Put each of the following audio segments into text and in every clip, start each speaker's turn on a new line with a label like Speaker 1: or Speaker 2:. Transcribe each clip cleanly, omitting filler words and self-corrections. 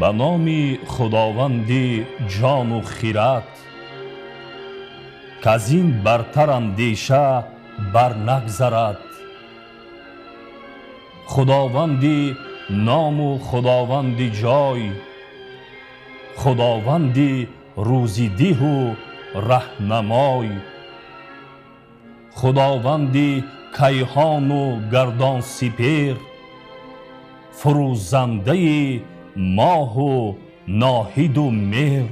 Speaker 1: به نام خداوند جان و خیرت، که از این برتر اندیشه بر نگذرد. خداوندی نام و خداوندی جای، خداوندی روزیده و رهنمای، خداوندی کیهان و گردان سپیر، فروزنده ماه و ناهید و مهر.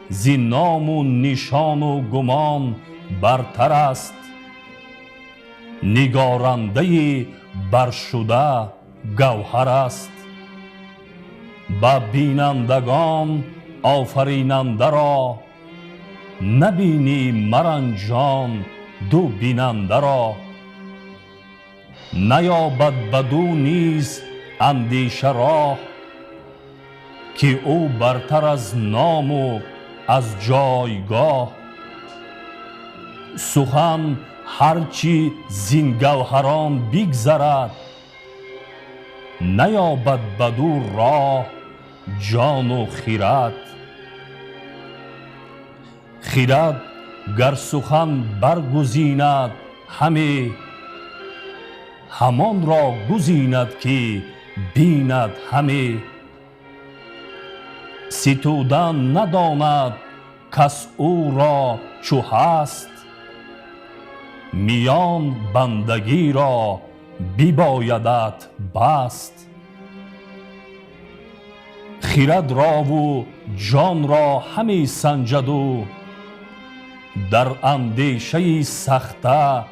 Speaker 1: زی نام و نشان و گمان برتر است، نگارنده برشده گوهر است. به بینندگان آفریننده را، نبینی مرنجان دو بیننده را. نیابد بدو نیز اندیشه راه، که او برتر از نام و از جایگاه. سخن هرچی زین گوهران بگذرد، نیابد بدو راه جان و خیرت. خیرت گر سخن برگزیند همه، همان را گزیند که بیند همه. ستودن نداند کس او را چو هست، میان بندگی را ببایدت بست. خرد را و جان را همی سنجد و، در اندیشه سخته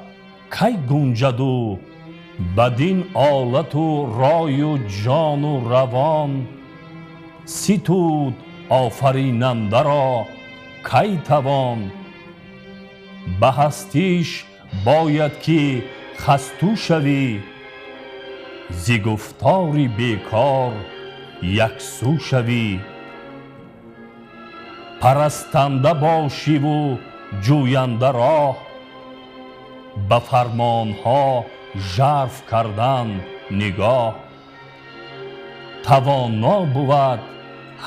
Speaker 1: کی گنجد و. بدین آلت و رای و جان و روان، ستود آفریننده را کی توان. به هستیش باید که خستو شوی، ز گفتاری بیکار یک سو شوی. پرستنده باشی و جوینده راه، به فرمانها ژرف کردن نگاه. توانا بود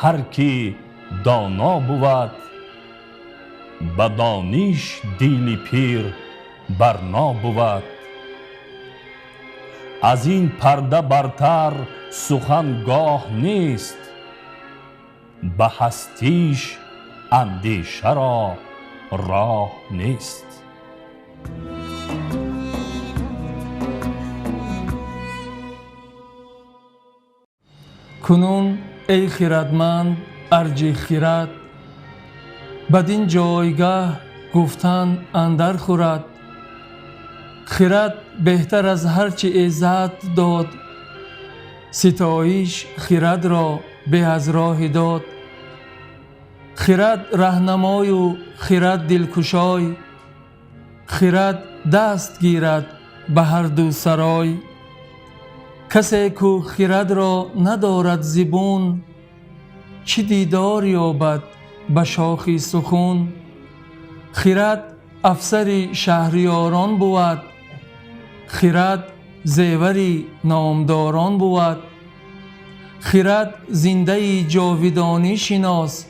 Speaker 1: هر کی دانا بود، به دانش دل پیر برنا بود. از این پرده برتر سخن گاه نیست، به هستیش اندیشه را راه نیست.
Speaker 2: کنون ای خردمند ارج خرد، بدین جایگه گفتن اندر خورد. خرد بهتر از هرچه عزت داد، ستایش خرد را به از راه داد. خرد رهنمای و خرد دلکشای، خرد دست گیرد به هر دو سرای. کسی کو خرد را ندارد زبون، چه دیدار یابد به شاخ سخون. خرد افسر شهریاران بود، خرد زیوری نامداران بود. خرد زنده جاودانی شناس،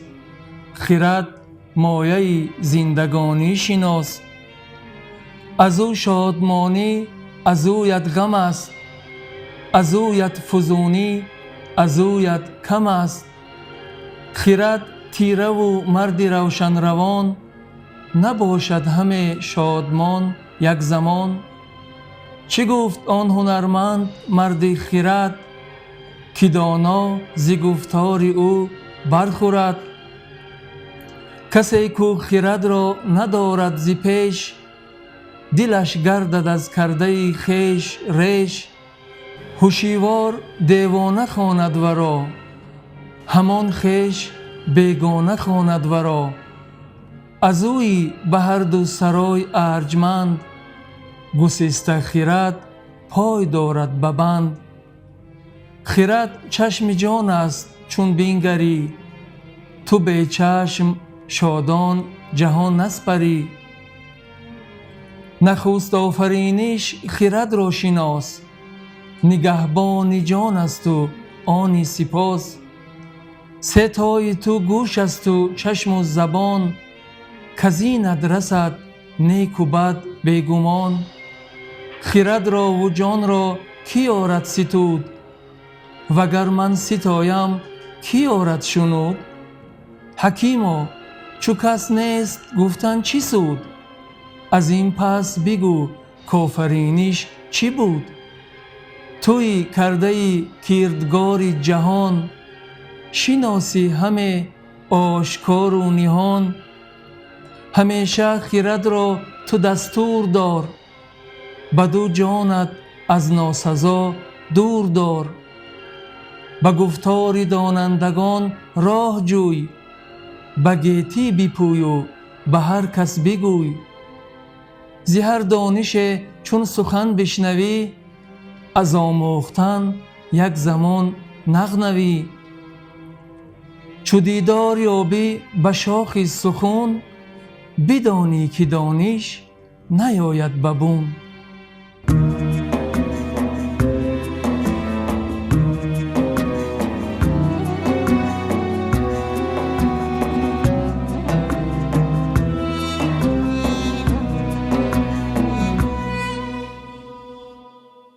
Speaker 2: خرد مایه زندگانی شناس. از او شادمانی از اویت غم است، از اویت فزونی از اویت کم است. خرد تیره و مرد روشن روان، نباشد همه شادمان یک زمان. چه گفت آن هنرمند مرد خرد، که دانا ز گفتار او برخورد. کسی کو خرد را ندارد ز پیش، دلش گردد از کرده خویش ریش. هوشیوار دیوانه خواند ورا، همان خویش بیگانه خواند ورا. از اوی به هر دو سرای ارجمند، گسسته خرد پای دارد به بند. خرد چشم جان است چون بینگری، تو بی چشم شادان جهان نسپری. نخست آفرینش خرد را شناس، نگهبان جان است و آنی سپاس. ستای تو گوش است و چشم و زبان، کزینت رسد نیک و بد بیگمان. خرد را و جان را کی آرد ستود، وگر من ستایم کی آرد شنود. حکیما چو کس نیست گفتن چی سود، از این پس بگو کافرینش چی بود. توی کرده کردگار جهان، شناسی همه آشکار و نهان. همیشه خرد را تو دستور دار، بدو جانت از ناسزا دور دار. به گفتار دانندگان راه جوی، به گیتی بپوی و به هر کس بگوی. ز هر دانش چون سخن بشنوی، از آموختن یک زمان نغنوی. چو دیدار یابی به شاخ سخن، بدانی که دانش نیاید به بن.